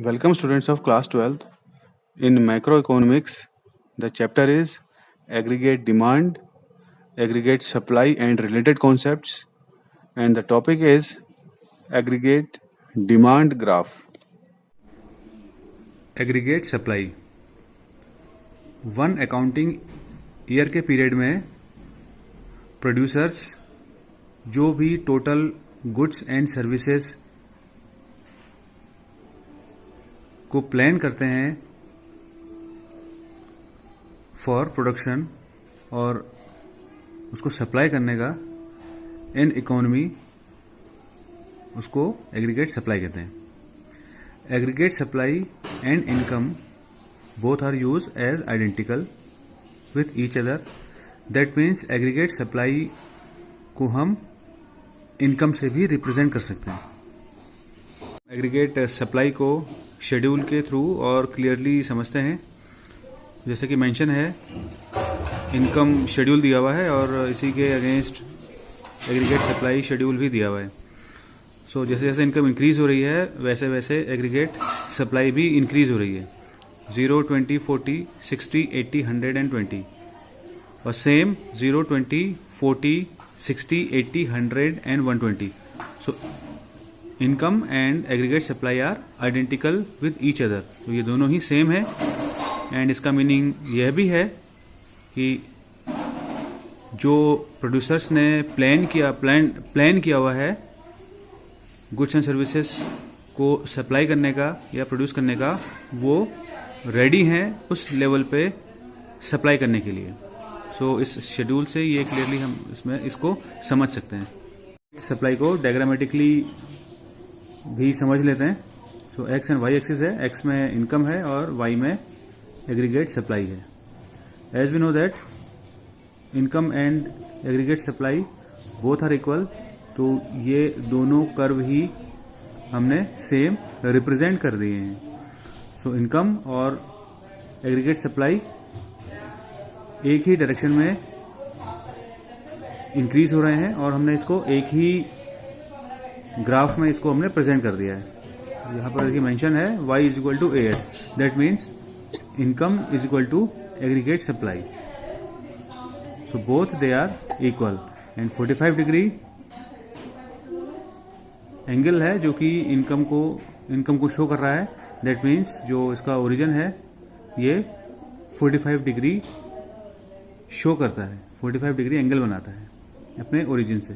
Welcome students of class 12th. In macroeconomics, the chapter is aggregate demand, aggregate supply and related concepts, and the topic is aggregate demand graph. Aggregate supply one accounting year के period में producers जो भी total goods and services को plan करते हैं for production और उसको supply करने का इन इकोनॉमी, उसको एग्रीगेट सप्लाई कहते हैं. Aggregate supply and income both are used as identical with each other. That means aggregate supply को हम इनकम से भी रिप्रेजेंट कर सकते हैं. एग्रीगेट सप्लाई को शेड्यूल के थ्रू और क्लियरली समझते हैं. जैसे कि मेंशन है, इनकम शेड्यूल दिया हुआ है और इसी के अगेंस्ट एग्रीगेट सप्लाई शेड्यूल भी दिया हुआ है. सो जैसे जैसे इनकम इंक्रीज हो रही है वैसे वैसे एग्रीगेट सप्लाई भी इंक्रीज हो रही है. 0, 20, 40, 60, 80, 100 and 20 और same 0, 20, 40, 60, 80, 100 and 120. So income and aggregate supply are identical with each other. तो ये दोनों ही सेम है एंड इसका मीनिंग यह भी है कि जो प्रोड्यूसर्स ने प्लान किया हुआ है गुड्स एंड सर्विसेज को सप्लाई करने का या प्रोड्यूस करने का, वो रेडी हैं उस लेवल पे सप्लाई करने के लिए. सो इस शेड्यूल से ये क्लियरली हम इसको समझ सकते हैं. सप्लाई को डायग्रामेटिकली भी समझ लेते हैं. So X and Y axis है, एक्स में इनकम है और वाई में एग्रीगेट सप्लाई है. As we know that income and aggregate supply both are equal, तो ये दोनों कर्व ही हमने सेम रिप्रेजेंट कर दिए हैं. सो इनकम और एग्रीगेट सप्लाई एक ही डायरेक्शन में इंक्रीज हो रहे हैं और हमने इसको एक ही ग्राफ में इसको हमने प्रेजेंट कर दिया है. यहाँ पर देखिए मेंशन है y is equal to AS. That means income is equal to aggregate supply. So both they are equal and 45 degree angle है जो कि इनकम को शो कर रहा है. दैट मीन्स जो इसका ओरिजिन है ये 45 डिग्री शो करता है, 45 डिग्री एंगल बनाता है अपने ओरिजिन से.